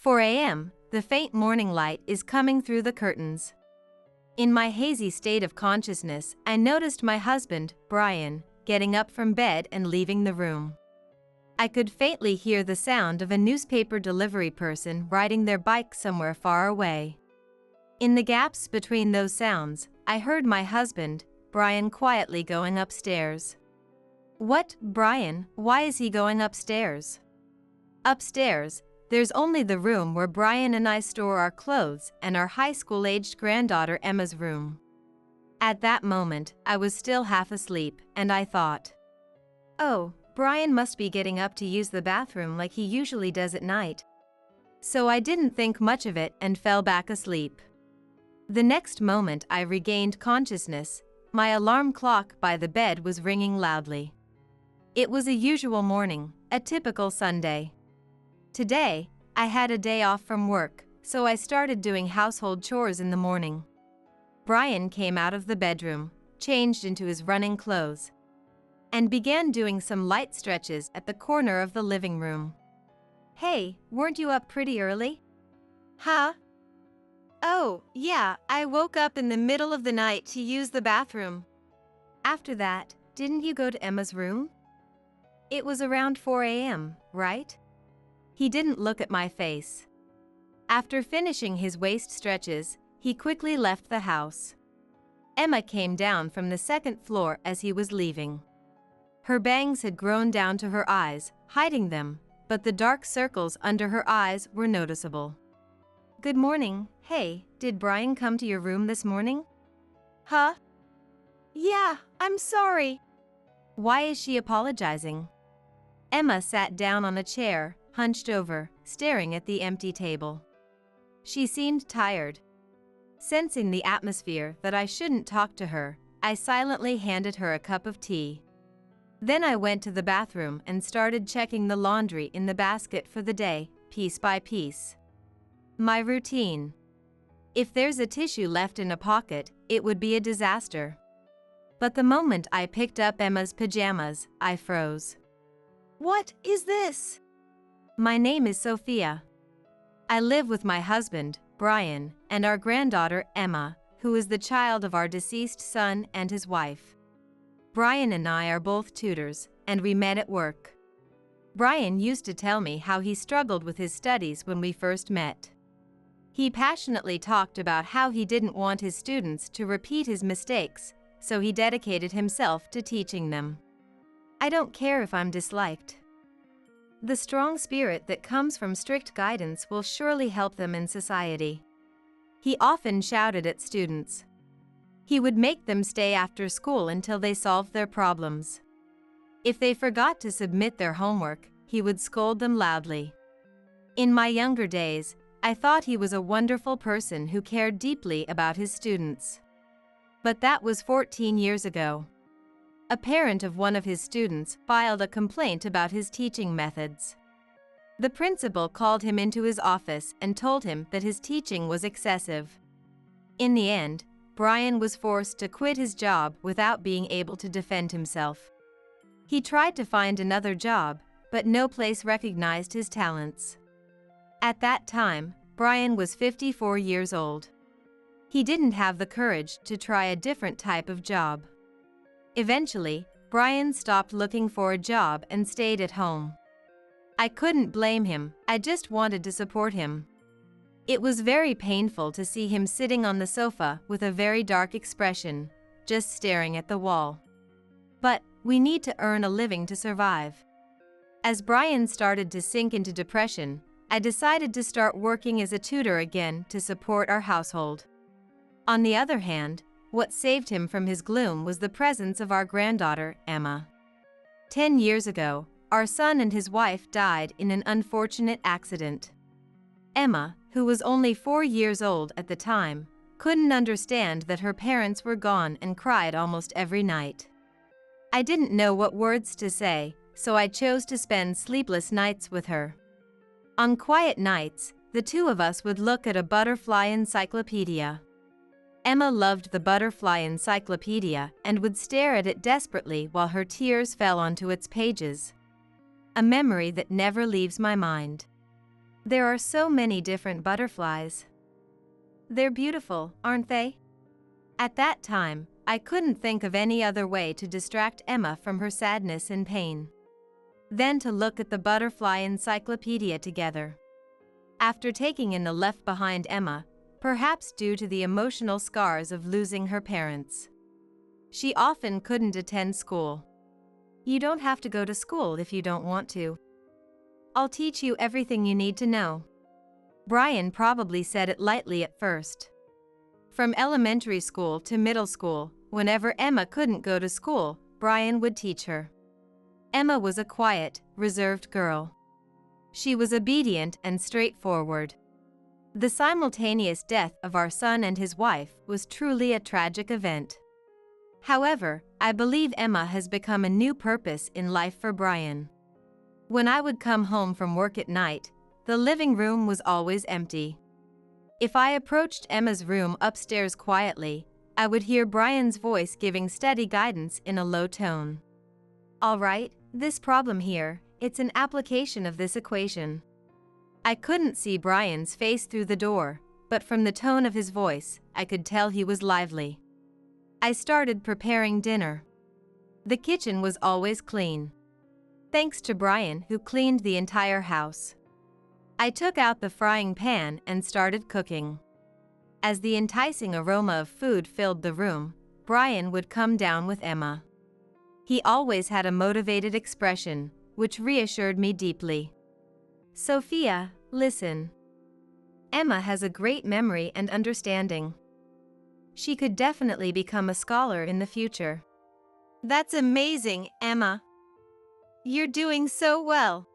4 a.m., the faint morning light is coming through the curtains. In my hazy state of consciousness, I noticed my husband, Brian, getting up from bed and leaving the room. I could faintly hear the sound of a newspaper delivery person riding their bike somewhere far away. In the gaps between those sounds, I heard my husband, Brian, quietly going upstairs. What, Brian? Why is he going upstairs? Upstairs, there's only the room where Brian and I store our clothes and our high school-aged granddaughter Emma's room. At that moment, I was still half asleep, and I thought, oh, Brian must be getting up to use the bathroom like he usually does at night. So I didn't think much of it and fell back asleep. The next moment I regained consciousness, my alarm clock by the bed was ringing loudly. It was a usual morning, a typical Sunday. Today, I had a day off from work, so I started doing household chores in the morning. Brian came out of the bedroom, changed into his running clothes, and began doing some light stretches at the corner of the living room. Hey, weren't you up pretty early? Huh? Oh, yeah, I woke up in the middle of the night to use the bathroom. After that, didn't you go to Emma's room? It was around 4 a.m., right? He didn't look at my face. After finishing his waist stretches, he quickly left the house. Emma came down from the second floor as he was leaving. Her bangs had grown down to her eyes, hiding them, but the dark circles under her eyes were noticeable. Good morning. Hey, did Brian come to your room this morning? Huh? Yeah, I'm sorry. Why is she apologizing? Emma sat down on a chair, hunched over, staring at the empty table. She seemed tired. Sensing the atmosphere that I shouldn't talk to her, I silently handed her a cup of tea. Then I went to the bathroom and started checking the laundry in the basket for the day, piece by piece. My routine. If there's a tissue left in a pocket, it would be a disaster. But the moment I picked up Emma's pajamas, I froze. What is this? My name is Sophia. I live with my husband, Brian, and our granddaughter, Emma, who is the child of our deceased son and his wife. Brian and I are both tutors, and we met at work. Brian used to tell me how he struggled with his studies when we first met. He passionately talked about how he didn't want his students to repeat his mistakes, so he dedicated himself to teaching them. I don't care if I'm disliked. The strong spirit that comes from strict guidance will surely help them in society. He often shouted at students. He would make them stay after school until they solved their problems. If they forgot to submit their homework, he would scold them loudly. In my younger days, I thought he was a wonderful person who cared deeply about his students. But that was 14 years ago. A parent of one of his students filed a complaint about his teaching methods. The principal called him into his office and told him that his teaching was excessive. In the end, Brian was forced to quit his job without being able to defend himself. He tried to find another job, but no place recognized his talents. At that time, Brian was 54 years old. He didn't have the courage to try a different type of job. Eventually, Brian stopped looking for a job and stayed at home. I couldn't blame him, I just wanted to support him. It was very painful to see him sitting on the sofa with a very dark expression, just staring at the wall. But we need to earn a living to survive. As Brian started to sink into depression, I decided to start working as a tutor again to support our household. On the other hand, what saved him from his gloom was the presence of our granddaughter, Emma. 10 years ago, our son and his wife died in an unfortunate accident. Emma, who was only 4 years old at the time, couldn't understand that her parents were gone and cried almost every night. I didn't know what words to say, so I chose to spend sleepless nights with her. On quiet nights, the two of us would look at a butterfly encyclopedia. Emma loved the butterfly encyclopedia and would stare at it desperately while her tears fell onto its pages. A memory that never leaves my mind. There are so many different butterflies. They're beautiful, aren't they? At that time, I couldn't think of any other way to distract Emma from her sadness and pain than to look at the butterfly encyclopedia together. After taking in the left behind Emma, perhaps due to the emotional scars of losing her parents, she often couldn't attend school. You don't have to go to school if you don't want to. I'll teach you everything you need to know. Brian probably said it lightly at first. From elementary school to middle school, whenever Emma couldn't go to school, Brian would teach her. Emma was a quiet, reserved girl. She was obedient and straightforward. The simultaneous death of our son and his wife was truly a tragic event. However, I believe Emma has become a new purpose in life for Brian. When I would come home from work at night, the living room was always empty. If I approached Emma's room upstairs quietly, I would hear Brian's voice giving steady guidance in a low tone. All right, this problem here, it's an application of this equation. I couldn't see Brian's face through the door, but from the tone of his voice, I could tell he was lively. I started preparing dinner. The kitchen was always clean, thanks to Brian, who cleaned the entire house. I took out the frying pan and started cooking. As the enticing aroma of food filled the room, Brian would come down with Emma. He always had a motivated expression, which reassured me deeply. Sophia, listen. Emma has a great memory and understanding. She could definitely become a scholar in the future. That's amazing, Emma. You're doing so well.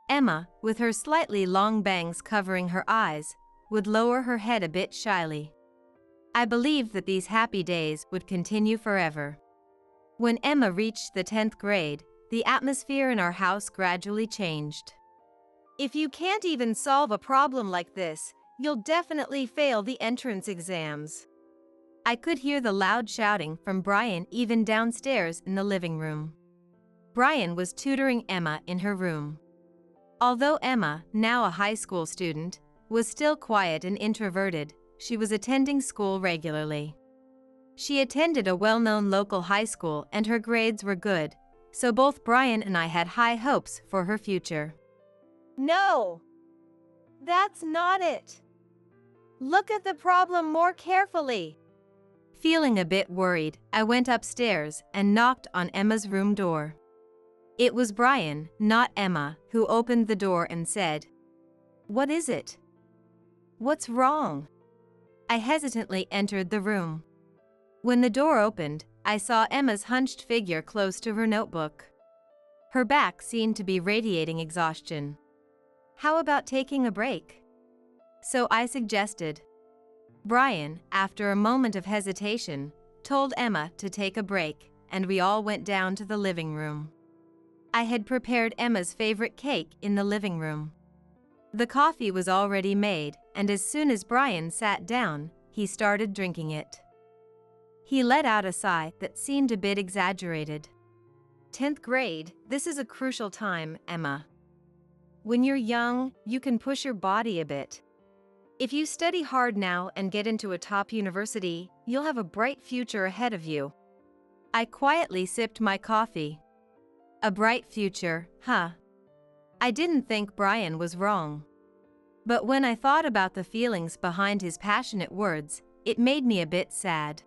Emma, with her slightly long bangs covering her eyes, would lower her head a bit shyly. I believed that these happy days would continue forever. When Emma reached the 10th grade, the atmosphere in our house gradually changed. If you can't even solve a problem like this, you'll definitely fail the entrance exams. I could hear the loud shouting from Brian even downstairs in the living room. Brian was tutoring Emma in her room. Although Emma, now a high school student, was still quiet and introverted, she was attending school regularly. She attended a well-known local high school and her grades were good, so both Brian and I had high hopes for her future. No! That's not it! Look at the problem more carefully. Feeling a bit worried, I went upstairs and knocked on Emma's room door. It was Brian, not Emma, who opened the door and said, "What is it? What's wrong?" I hesitantly entered the room. When the door opened, I saw Emma's hunched figure close to her notebook. Her back seemed to be radiating exhaustion. How about taking a break? So I suggested. Brian, after a moment of hesitation, told Emma to take a break, and we all went down to the living room. I had prepared Emma's favorite cake in the living room. The coffee was already made, and as soon as Brian sat down, he started drinking it. He let out a sigh that seemed a bit exaggerated. 10th grade, this is a crucial time, Emma. When you're young, you can push your body a bit. If you study hard now and get into a top university, you'll have a bright future ahead of you. I quietly sipped my coffee. A bright future, huh? I didn't think Brian was wrong. But when I thought about the feelings behind his passionate words, it made me a bit sad.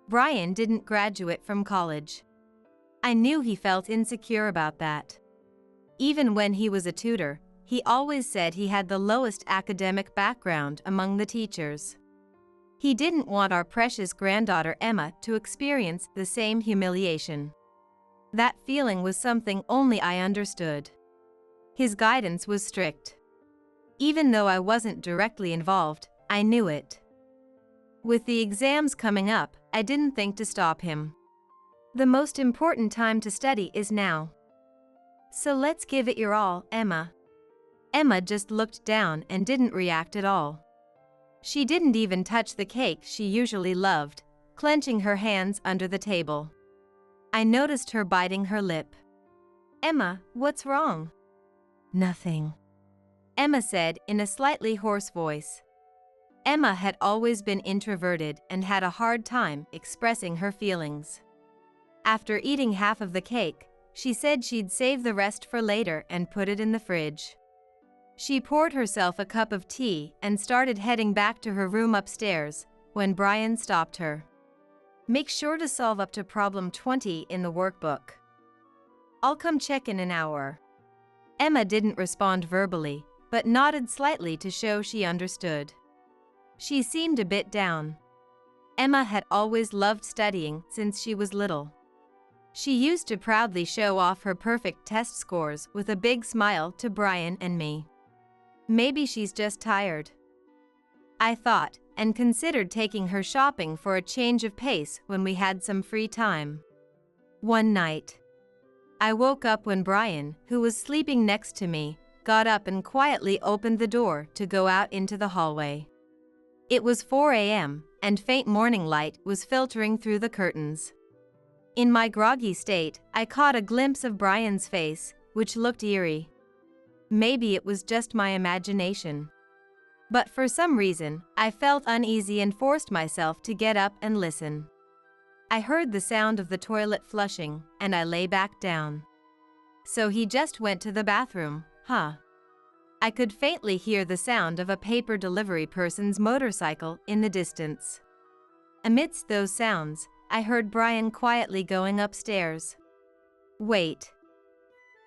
Brian didn't graduate from college. I knew he felt insecure about that. Even when he was a tutor, he always said he had the lowest academic background among the teachers. He didn't want our precious granddaughter Emma to experience the same humiliation. That feeling was something only I understood. His guidance was strict. Even though I wasn't directly involved, I knew it. With the exams coming up, I didn't think to stop him. The most important time to study is now. So let's give it your all, Emma. Emma just looked down and didn't react at all. She didn't even touch the cake she usually loved, clenching her hands under the table. I noticed her biting her lip. Emma, what's wrong? Nothing. Emma said in a slightly hoarse voice. Emma had always been introverted and had a hard time expressing her feelings. After eating half of the cake, she said she'd save the rest for later and put it in the fridge. She poured herself a cup of tea and started heading back to her room upstairs when Brian stopped her. "Make sure to solve up to problem 20 in the workbook. I'll come check in an hour." Emma didn't respond verbally, but nodded slightly to show she understood. She seemed a bit down. Emma had always loved studying since she was little. She used to proudly show off her perfect test scores with a big smile to Brian and me. Maybe she's just tired, I thought, and considered taking her shopping for a change of pace when we had some free time. One night, I woke up when Brian, who was sleeping next to me, got up and quietly opened the door to go out into the hallway. It was 4 a.m., and faint morning light was filtering through the curtains. In my groggy state, I caught a glimpse of Brian's face, which looked eerie. Maybe it was just my imagination. But for some reason, I felt uneasy and forced myself to get up and listen. I heard the sound of the toilet flushing, and I lay back down. So he just went to the bathroom, huh? I could faintly hear the sound of a paper delivery person's motorcycle in the distance. Amidst those sounds, I heard Brian quietly going upstairs. Wait.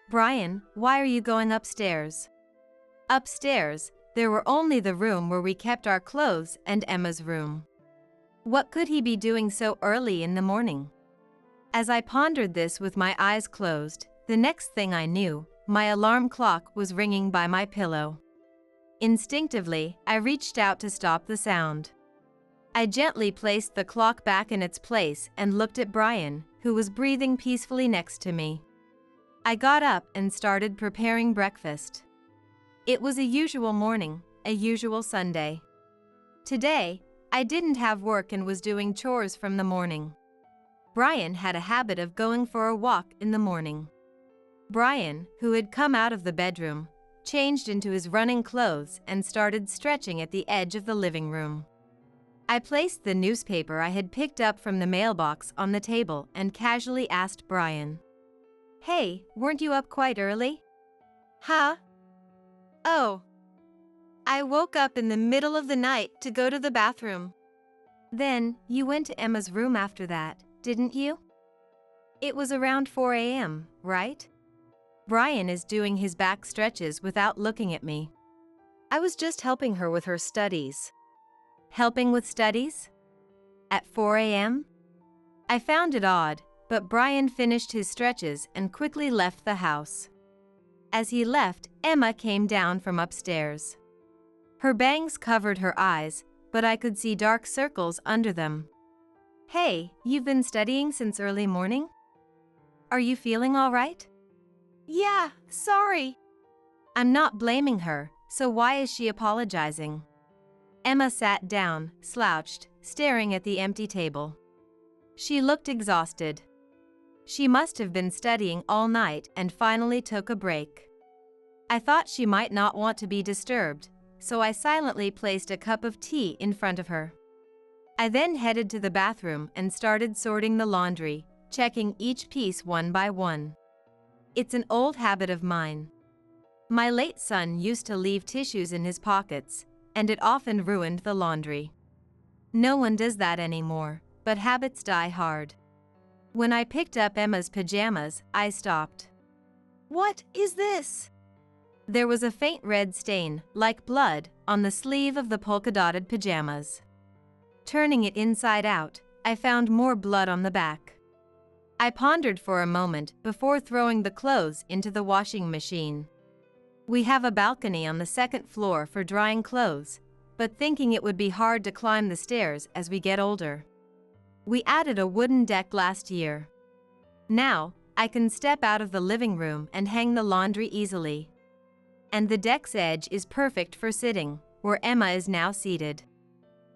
Brian, why are you going upstairs? Upstairs, there were only the room where we kept our clothes and Emma's room. What could he be doing so early in the morning? As I pondered this with my eyes closed, the next thing I knew, my alarm clock was ringing by my pillow. Instinctively, I reached out to stop the sound. I gently placed the clock back in its place and looked at Brian, who was breathing peacefully next to me. I got up and started preparing breakfast. It was a usual morning, a usual Sunday. Today, I didn't have work and was doing chores from the morning. Brian had a habit of going for a walk in the morning. Brian, who had come out of the bedroom, changed into his running clothes and started stretching at the edge of the living room. I placed the newspaper I had picked up from the mailbox on the table and casually asked Brian, "Hey, weren't you up quite early?" "Huh? Oh. I woke up in the middle of the night to go to the bathroom." "Then, you went to Emma's room after that, didn't you?" "It was around 4 a.m., right?" Brian is doing his back stretches without looking at me. "I was just helping her with her studies." Helping with studies? At 4 a.m.? I found it odd, but Brian finished his stretches and quickly left the house. As he left, Emma came down from upstairs. Her bangs covered her eyes, but I could see dark circles under them. "Hey, you've been studying since early morning? Are you feeling all right?" "Yeah, sorry." I'm not blaming her, so why is she apologizing? Emma sat down, slouched, staring at the empty table. She looked exhausted. She must have been studying all night and finally took a break. I thought she might not want to be disturbed, so I silently placed a cup of tea in front of her. I then headed to the bathroom and started sorting the laundry, checking each piece one by one. It's an old habit of mine. My late son used to leave tissues in his pockets, and it often ruined the laundry. No one does that anymore, but habits die hard. When I picked up Emma's pajamas, I stopped. "What is this?" There was a faint red stain, like blood, on the sleeve of the polka-dotted pajamas. Turning it inside out, I found more blood on the back. I pondered for a moment before throwing the clothes into the washing machine. We have a balcony on the second floor for drying clothes, but thinking it would be hard to climb the stairs as we get older, we added a wooden deck last year. Now, I can step out of the living room and hang the laundry easily. And the deck's edge is perfect for sitting, where Emma is now seated.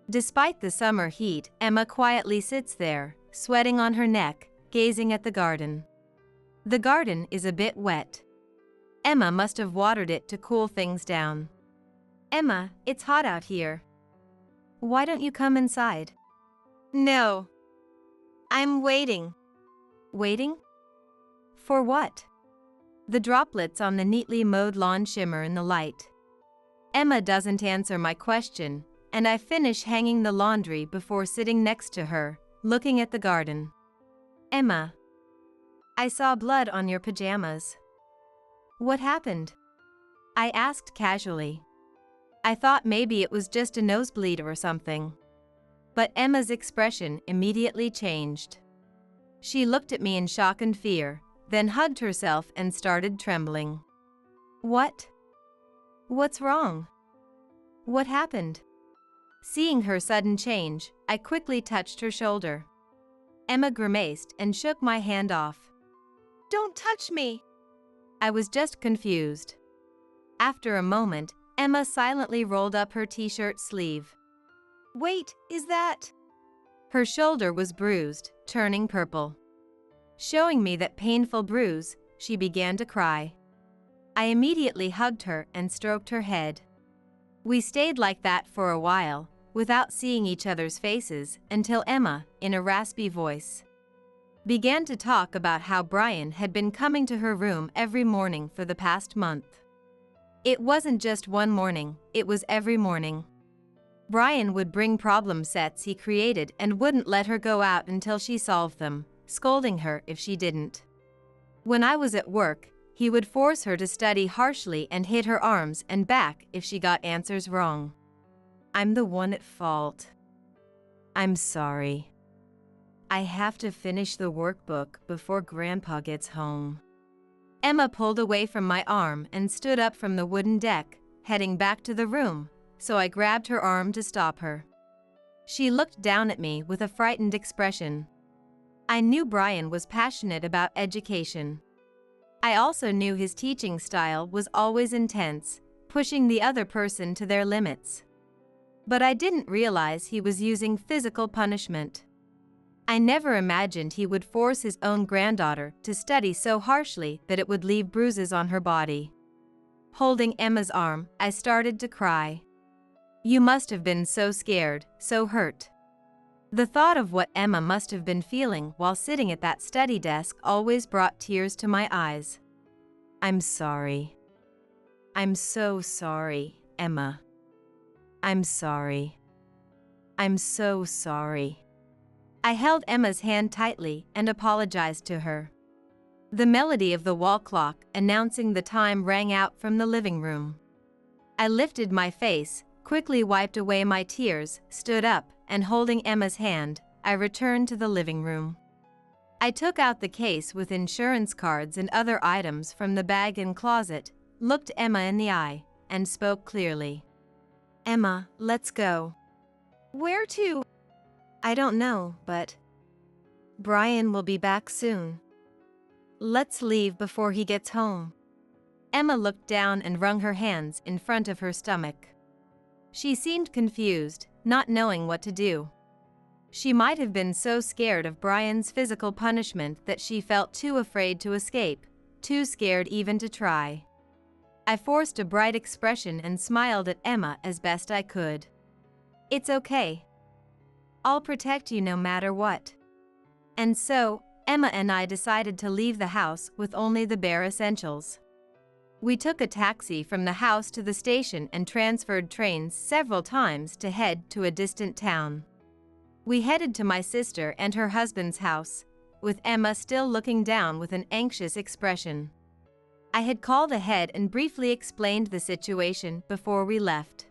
Despite the summer heat, Emma quietly sits there, sweating on her neck, gazing at the garden. The garden is a bit wet. Emma must have watered it to cool things down. Emma, it's hot out here. Why don't you come inside? No. I'm waiting. Waiting? For what? The droplets on the neatly mowed lawn shimmer in the light. Emma doesn't answer my question, and I finish hanging the laundry before sitting next to her, looking at the garden. Emma. I saw blood on your pajamas. What happened? I asked casually. I thought maybe it was just a nosebleed or something. But Emma's expression immediately changed. She looked at me in shock and fear, then hugged herself and started trembling. What? What's wrong? What happened? Seeing her sudden change, I quickly touched her shoulder. Emma grimaced and shook my hand off. Don't touch me! I was just confused. After a moment, Emma silently rolled up her t-shirt sleeve. Wait, is that? Her shoulder was bruised, turning purple. Showing me that painful bruise, she began to cry. I immediately hugged her and stroked her head. We stayed like that for a while, without seeing each other's faces, until Emma, in a raspy voice, began to talk about how Brian had been coming to her room every morning for the past month. It wasn't just one morning, it was every morning. Brian would bring problem sets he created and wouldn't let her go out until she solved them, scolding her if she didn't. When I was at work, he would force her to study harshly and hit her arms and back if she got answers wrong. I'm the one at fault. I'm sorry. I have to finish the workbook before Grandpa gets home. Emma pulled away from my arm and stood up from the wooden deck, heading back to the room, so I grabbed her arm to stop her. She looked down at me with a frightened expression. I knew Brian was passionate about education. I also knew his teaching style was always intense, pushing the other person to their limits. But I didn't realize he was using physical punishment. I never imagined he would force his own granddaughter to study so harshly that it would leave bruises on her body. Holding Emma's arm, I started to cry. You must have been so scared, so hurt. The thought of what Emma must have been feeling while sitting at that study desk always brought tears to my eyes. I'm sorry. I'm so sorry, Emma. I'm sorry. I'm so sorry. I held Emma's hand tightly and apologized to her. The melody of the wall clock announcing the time rang out from the living room. I lifted my face, quickly wiped away my tears, stood up, and holding Emma's hand, I returned to the living room. I took out the case with insurance cards and other items from the bag and closet, looked Emma in the eye, and spoke clearly. Emma, let's go. Where to? I don't know, but Brian will be back soon. Let's leave before he gets home. Emma looked down and wrung her hands in front of her stomach. She seemed confused, not knowing what to do. She might have been so scared of Brian's physical punishment that she felt too afraid to escape, too scared even to try. I forced a bright expression and smiled at Emma as best I could. It's okay. I'll protect you no matter what. And so, Emma and I decided to leave the house with only the bare essentials. We took a taxi from the house to the station and transferred trains several times to head to a distant town. We headed to my sister and her husband's house, with Emma still looking down with an anxious expression. I had called ahead and briefly explained the situation before we left.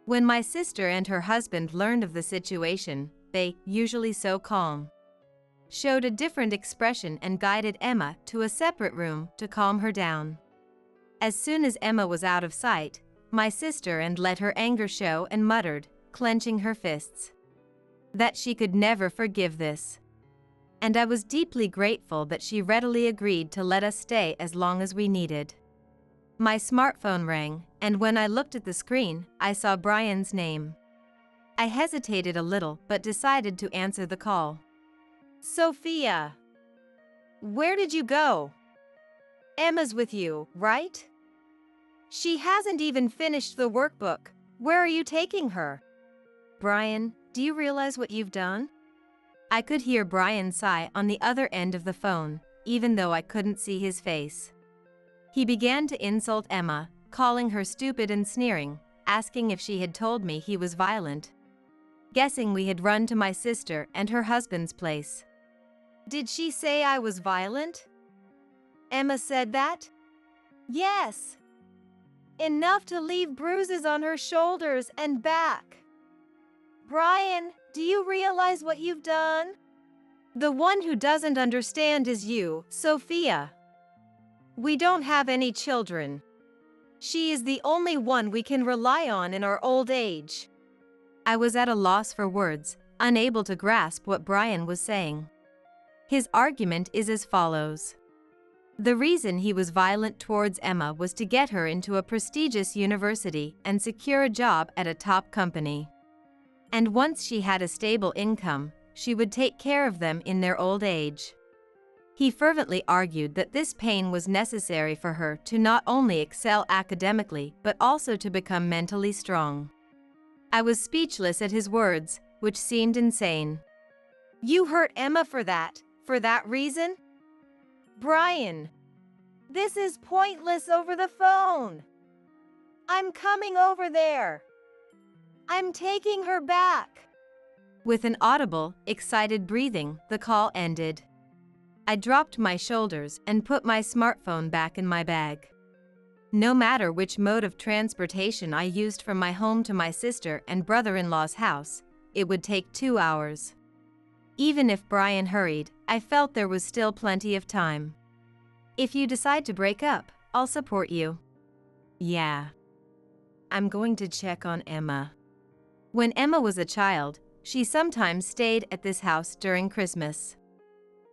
When my sister and her husband learned of the situation, they, usually so calm, showed a different expression and guided Emma to a separate room to calm her down. As soon as Emma was out of sight, my sister and let her anger show and muttered, clenching her fists, that she could never forgive this. And I was deeply grateful that she readily agreed to let us stay as long as we needed. My smartphone rang, and when I looked at the screen, I saw Brian's name. I hesitated a little but decided to answer the call. Sophia! Where did you go? Emma's with you, right? She hasn't even finished the workbook. Where are you taking her? Brian, do you realize what you've done? I could hear Brian sigh on the other end of the phone, even though I couldn't see his face. He began to insult Emma, calling her stupid and sneering, asking if she had told me he was violent. Guessing we had run to my sister and her husband's place. Did she say I was violent? Emma said that? Yes. Enough to leave bruises on her shoulders and back. Brian, do you realize what you've done? The one who doesn't understand is you, Sophia. We don't have any children. She is the only one we can rely on in our old age. I was at a loss for words, unable to grasp what Brian was saying. His argument is as follows. The reason he was violent towards Emma was to get her into a prestigious university and secure a job at a top company. And once she had a stable income, she would take care of them in their old age. He fervently argued that this pain was necessary for her to not only excel academically but also to become mentally strong. I was speechless at his words, which seemed insane. You hurt Emma for that reason? Brian, this is pointless over the phone. I'm coming over there. I'm taking her back. With an audible, excited breathing, the call ended. I dropped my shoulders and put my smartphone back in my bag. No matter which mode of transportation I used from my home to my sister and brother-in-law's house, it would take 2 hours. Even if Brian hurried, I felt there was still plenty of time. If you decide to break up, I'll support you. Yeah. I'm going to check on Emma. When Emma was a child, she sometimes stayed at this house during Christmas.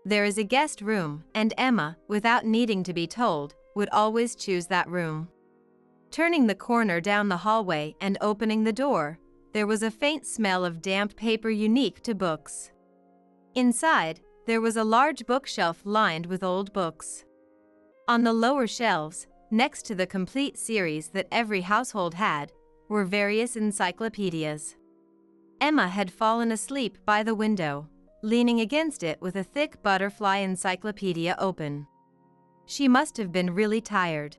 There is a guest room, and Emma, without needing to be told, would always choose that room. Turning the corner down the hallway and opening the door, there was a faint smell of damp paper unique to books. Inside, there was a large bookshelf lined with old books. On the lower shelves, next to the complete series that every household had, were various encyclopedias. Emma had fallen asleep by the window, leaning against it with a thick butterfly encyclopedia open. She must have been really tired.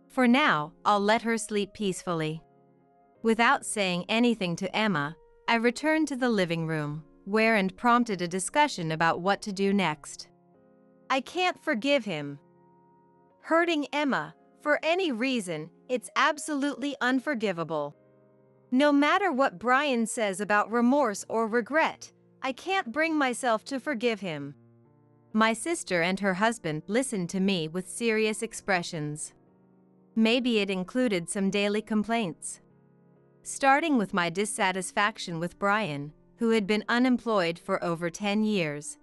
For now, I'll let her sleep peacefully. Without saying anything to Emma, I returned to the living room, where and prompted a discussion about what to do next. I can't forgive him. Hurting Emma, for any reason, it's absolutely unforgivable. No matter what Brian says about remorse or regret, I can't bring myself to forgive him. My sister and her husband listened to me with serious expressions. Maybe it included some daily complaints. Starting with my dissatisfaction with Brian, who had been unemployed for over 10 years.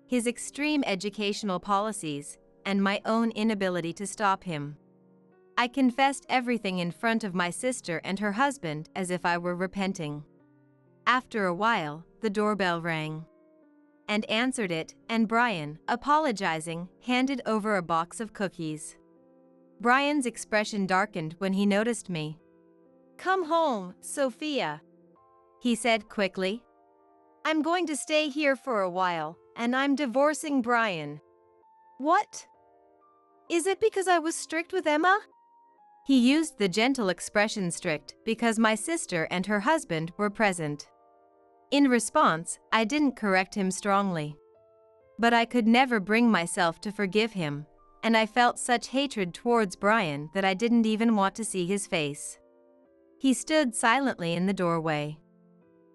His extreme educational policies, and my own inability to stop him. I confessed everything in front of my sister and her husband as if I were repenting. After a while, the doorbell rang. And answered it, and Brian, apologizing, handed over a box of cookies. Brian's expression darkened when he noticed me. Come home, Sophia, he said quickly. I'm going to stay here for a while, and I'm divorcing Brian. What? Is it because I was strict with Emma? He used the gentle expression strict because my sister and her husband were present. In response, I didn't correct him strongly. But I could never bring myself to forgive him, and I felt such hatred towards Brian that I didn't even want to see his face. He stood silently in the doorway.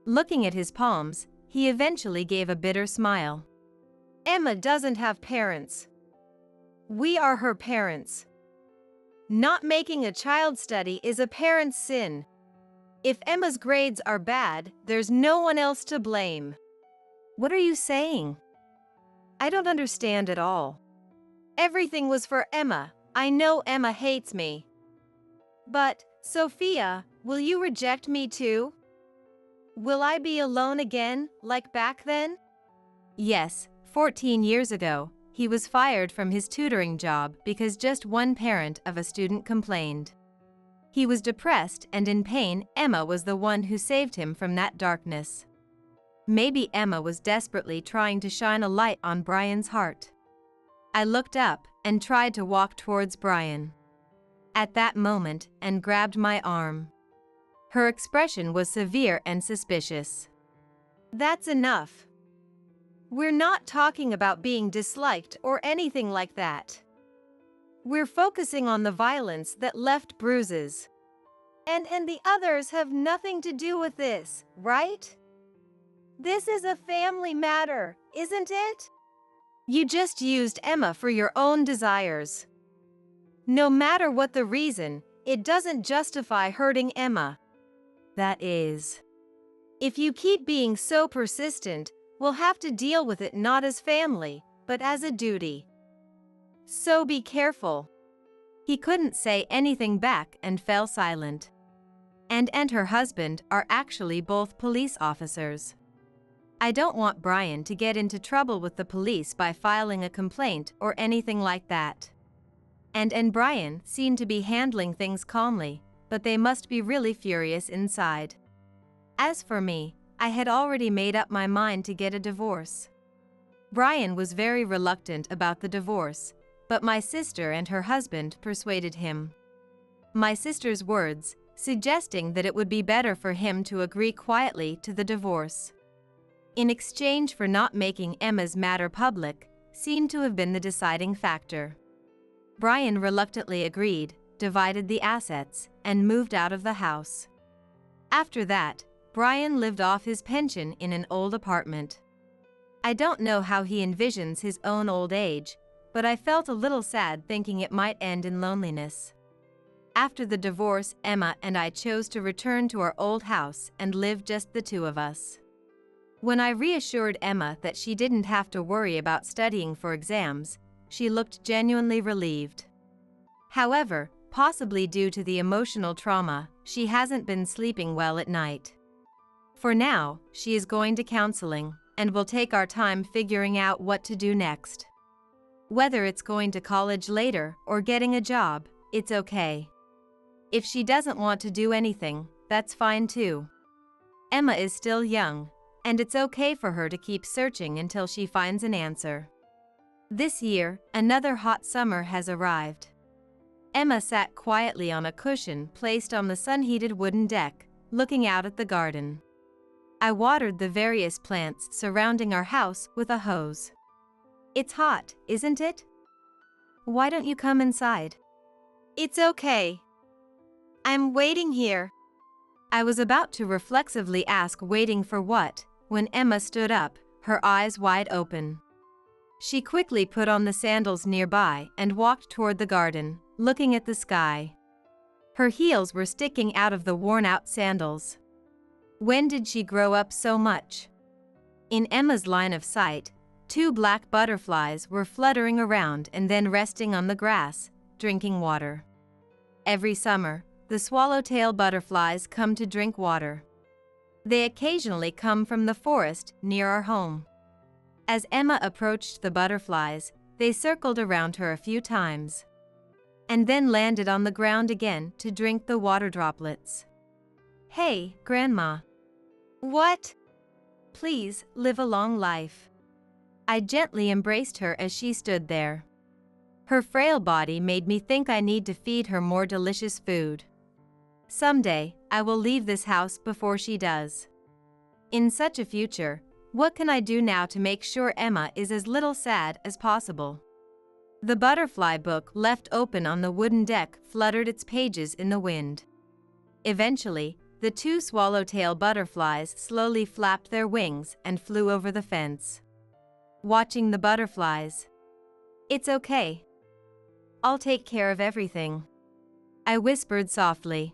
Looking at his palms, he eventually gave a bitter smile. Emma doesn't have parents. We are her parents. Not making a child study is a parent's sin. If Emma's grades are bad, there's no one else to blame. What are you saying? I don't understand at all. Everything was for Emma. I know Emma hates me. But, Sophia, will you reject me too? Will I be alone again, like back then? Yes, 14 years ago, he was fired from his tutoring job because just one parent of a student complained. He was depressed and in pain. Emma was the one who saved him from that darkness. Maybe Emma was desperately trying to shine a light on Brian's heart. I looked up and tried to walk towards Brian at that moment and grabbed my arm. Her expression was severe and suspicious. "That's enough. We're not talking about being disliked or anything like that. We're focusing on the violence that left bruises. And the others have nothing to do with this, right? This is a family matter, isn't it? You just used Emma for your own desires. No matter what the reason, it doesn't justify hurting Emma. That is. If you keep being so persistent, we'll have to deal with it not as family, but as a duty. So be careful." He couldn't say anything back and fell silent. And her husband are actually both police officers. I don't want Brian to get into trouble with the police by filing a complaint or anything like that. And Brian seemed to be handling things calmly, but they must be really furious inside. As for me, I had already made up my mind to get a divorce. Brian was very reluctant about the divorce, but my sister and her husband persuaded him. My sister's words, suggesting that it would be better for him to agree quietly to the divorce, in exchange for not making Emma's matter public, seemed to have been the deciding factor. Brian reluctantly agreed, divided the assets, and moved out of the house. After that, Brian lived off his pension in an old apartment. I don't know how he envisions his own old age, but I felt a little sad thinking it might end in loneliness. After the divorce, Emma and I chose to return to our old house and live just the two of us. When I reassured Emma that she didn't have to worry about studying for exams, she looked genuinely relieved. However, possibly due to the emotional trauma, she hasn't been sleeping well at night. For now, she is going to counseling, and we'll take our time figuring out what to do next. Whether it's going to college later or getting a job, it's okay. If she doesn't want to do anything, that's fine too. Emma is still young, and it's okay for her to keep searching until she finds an answer. This year, another hot summer has arrived. Emma sat quietly on a cushion placed on the sun-heated wooden deck, looking out at the garden. I watered the various plants surrounding our house with a hose. "It's hot, isn't it? Why don't you come inside?" "It's okay. I'm waiting here." I was about to reflexively ask waiting for what, when Emma stood up, her eyes wide open. She quickly put on the sandals nearby and walked toward the garden, looking at the sky. Her heels were sticking out of the worn-out sandals. When did she grow up so much? In Emma's line of sight, 2 black butterflies were fluttering around and then resting on the grass, drinking water. Every summer, the swallowtail butterflies come to drink water. They occasionally come from the forest near our home. As Emma approached the butterflies, they circled around her a few times, and then landed on the ground again to drink the water droplets. "Hey, Grandma." "What?" "Please, live a long life." I gently embraced her as she stood there. Her frail body made me think I need to feed her more delicious food. Someday, I will leave this house before she does. In such a future, what can I do now to make sure Emma is as little sad as possible? The butterfly book left open on the wooden deck fluttered its pages in the wind. Eventually, the 2 swallowtail butterflies slowly flapped their wings and flew over the fence. Watching the butterflies. "It's okay. I'll take care of everything," I whispered softly.